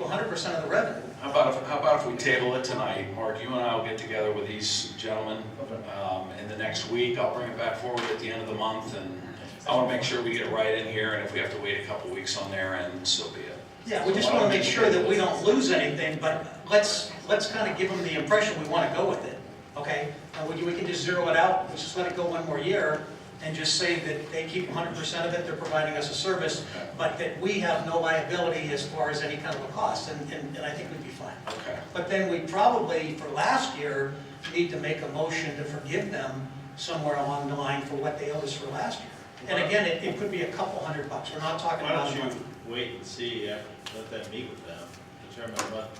100% of the revenue. How about if we table it tonight? Mark, you and I will get together with these gentlemen in the next week. I'll bring it back forward at the end of the month, and I want to make sure we get it right in here, and if we have to wait a couple weeks on their end, so be it. Yeah, we just want to make sure that we don't lose anything, but let's kind of give them the impression we want to go with it, okay? And we can just zero it out, let's just let it go one more year, and just say that they keep 100% of it, they're providing us a service, but that we have no liability as far as any kind of a cost, and I think we'd be fine. Okay. But then we probably, for last year, need to make a motion to forgive them somewhere along the line for what they owed us for last year. And again, it could be a couple $100. We're not talking Why about don't money. you wait and see, let them meet with them, determine what,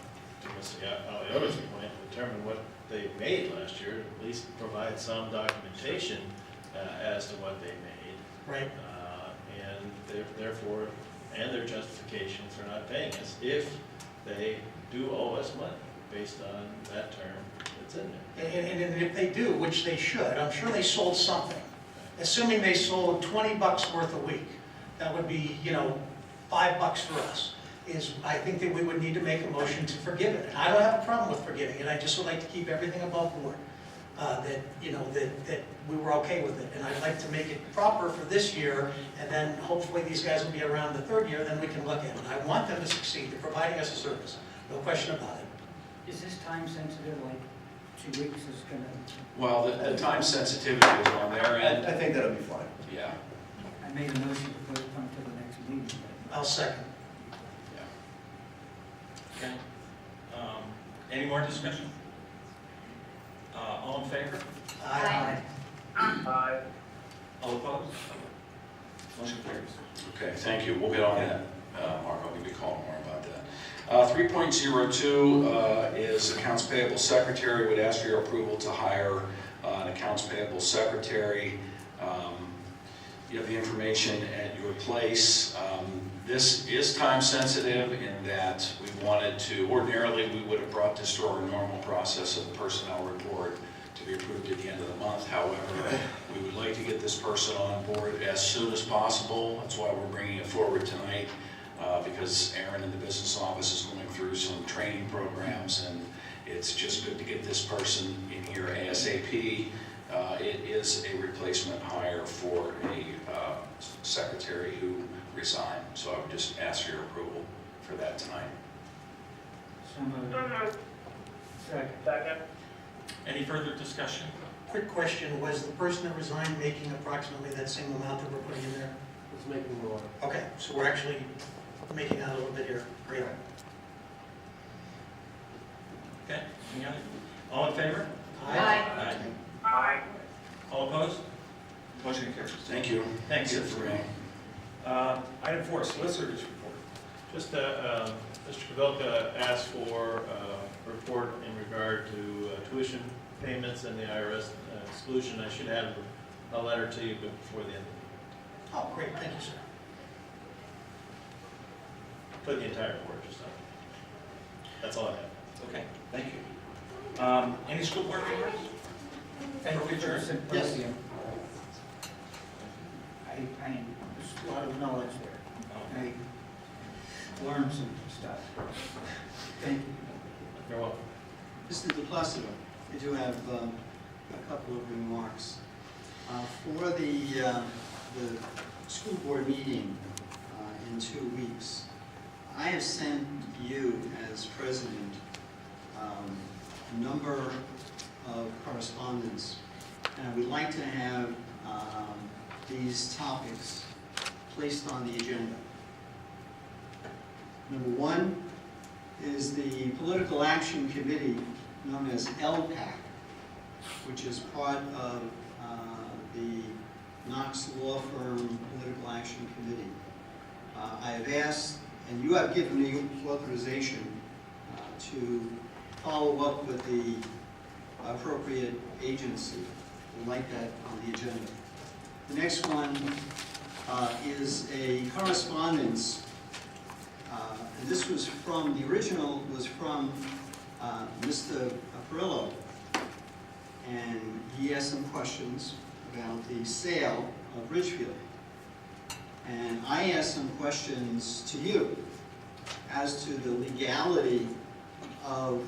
to Mr. Aliota's point, determine what they made last year, at least provide some documentation as to what they made. Right. And therefore, and their justification for not paying us, if they do owe us money, based on that term that's in there. And if they do, which they should, I'm sure they sold something. Assuming they sold $20 worth a week, that would be, $5 for us. I think that we would need to make a motion to forgive it. And I don't have a problem with forgiving it, I just would like to keep everything above board. That we were okay with it. And I'd like to make it proper for this year, and then hopefully these guys will be around the third year, then we can look at it. I want them to succeed, they're providing us a service, no question about it. Is this time sensitive, like 2 weeks is gonna, Well, the time sensitivity is on there, and, I think that'll be fine. yeah, I made a motion to put it on to the next meeting, but I'll second. yeah. Okay. Any more discussion? All in favor? Aye. All opposed? Motion carries. Okay, thank you. We'll get on that, Mark. I'll give you a call more about that. 3.02 is accounts payable secretary. Would ask for your approval to hire an accounts payable secretary. You have the information at your place. This is time sensitive in that we wanted to, ordinarily we would have brought this to our normal process of the personnel report to be approved at the end of the month. However, we would like to get this person on board as soon as possible. That's why we're bringing it forward tonight, because Aaron in the business office is going through some training programs, and it's just good to get this person in here ASAP. It is a replacement hire for a secretary who resigned, so I would just ask for your approval for that tonight. some of Second. Any further discussion? Quick question, was the person that resigned making approximately that same amount that we're putting in there? Let's make it more. Okay, so we're actually making out a little bit here. Great. Okay, any other? All in favor? Aye. Aye. All opposed? Motion carries. Thank you. Thank you. That's it for me. Item 4, solicitor's report. Just, Mr. Kavilka asked for a report in regard to tuition payments and the IRS exclusion. I should have a letter to you before the end, Oh, great, thank you, sir. for the entire board, just so. That's all I have. Okay, thank you. Any school board members? Thank you for the Yes. symposium. There's a lot of knowledge there. I learned some stuff. Thank you. You're welcome. Mr. DePlacido, I do have a couple of remarks. For the school board meeting in 2 weeks, I have sent you, as president, a number of correspondence, and I would like to have these topics placed on the agenda. Number one is the Political Action Committee, known as LPAC, which is part of the Knox Law Firm Political Action Committee. I have asked, and you have given me authorization to follow up with the appropriate agency. I'd like that on the agenda. The next one is a correspondence, and this was from, the original was from Mr. Perillo, and he asked some questions about the sale of Ridgefield. And I asked some questions to you as to the legality of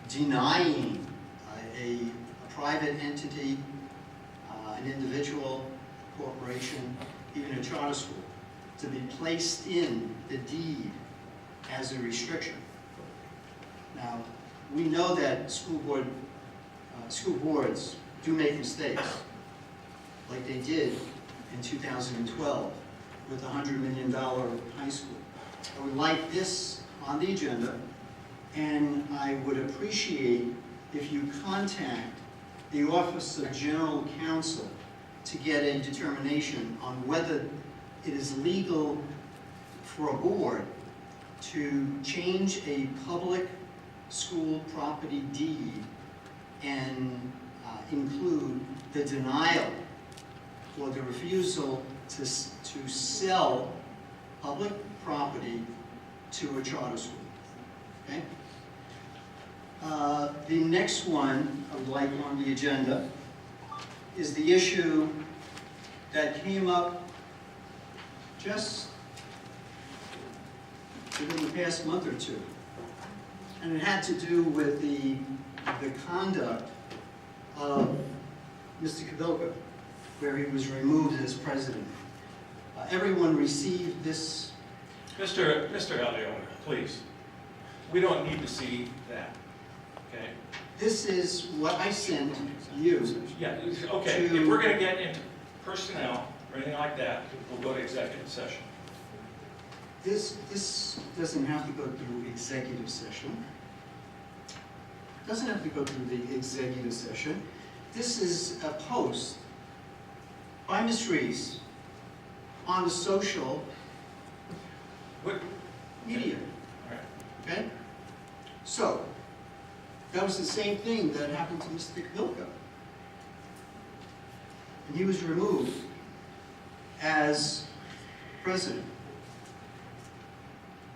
denying a private entity, an individual, corporation, even a charter school, to be placed in the deed as a restriction. Now, we know that school boards do make mistakes, like they did in 2012 with the $100 million high school. I would like this on the agenda, and I would appreciate if you contact the Office of General Counsel to get a determination on whether it is legal for a board to change a public school property deed and include the denial or the refusal to sell public property to a charter school. Okay? The next one I would like on the agenda is the issue that came up just within the past month or two. And it had to do with the conduct of Mr. Kabilka, where he was removed as president. Everyone received this. Mr. Aliotta, please. We don't need to see that, okay? This is what I sent you. Yeah, okay, if we're gonna get into personnel or anything like that, we'll go to executive session. This doesn't have to go through executive session. Doesn't have to go through the executive session. This is a post by Ms. Reese on the social What, media, all right. okay? So, that was the same thing that happened to Mr. Kabilka. And he was removed as president.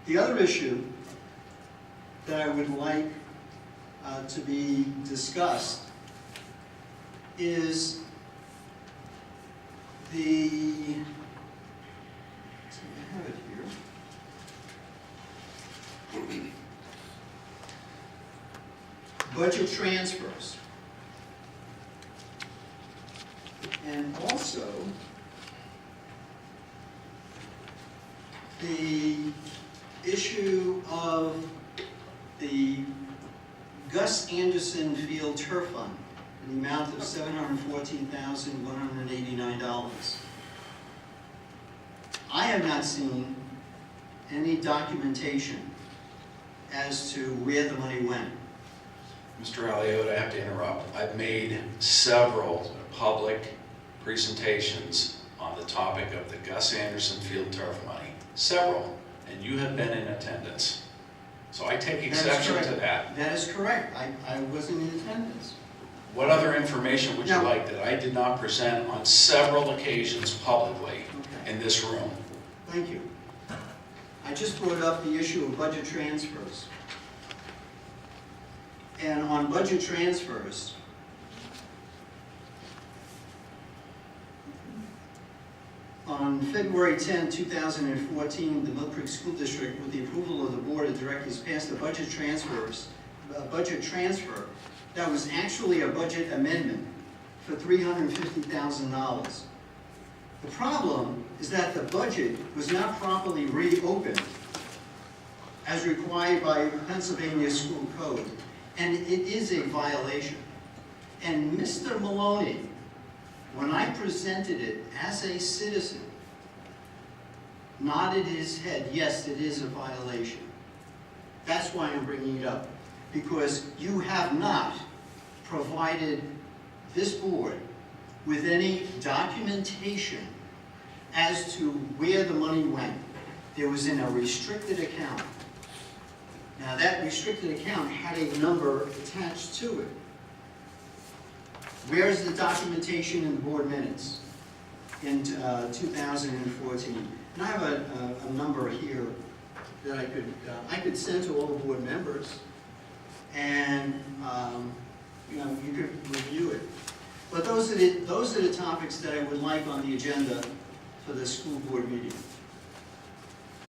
The other issue that I would like to be discussed is the, so I have it here. Budget transfers. And also the issue of the Gus Anderson Field Turf Fund in the amount of $714,189. I have not seen any documentation as to where the money went. Mr. Aliotta, I have to interrupt. I've made several public presentations on the topic of the Gus Anderson Field Turf money. Several, and you have been in attendance. So I take exception to that. That is correct. I wasn't in attendance. What other information would you No. like that I did not present on several occasions publicly Okay. in this room? Thank you. I just brought up the issue of budget transfers. And on budget transfers, on February 10, 2014, the Mill Creek School District, with the approval of the Board of Directors, passed a budget transfer that was actually a budget amendment for $350,000. The problem is that the budget was not properly reopened as required by Pennsylvania School Code, and it is a violation. And Mr. Maloney, when I presented it as a citizen, nodded his head, yes, it is a violation. That's why I'm bringing it up, because you have not provided this board with any documentation as to where the money went. It was in a restricted account. Now, that restricted account had a number attached to it. Where's the documentation in the board minutes in 2014? And I have a number here that I could send to all the board members, and you know, you could review it. But those are the topics that I would like on the agenda for the school board meeting.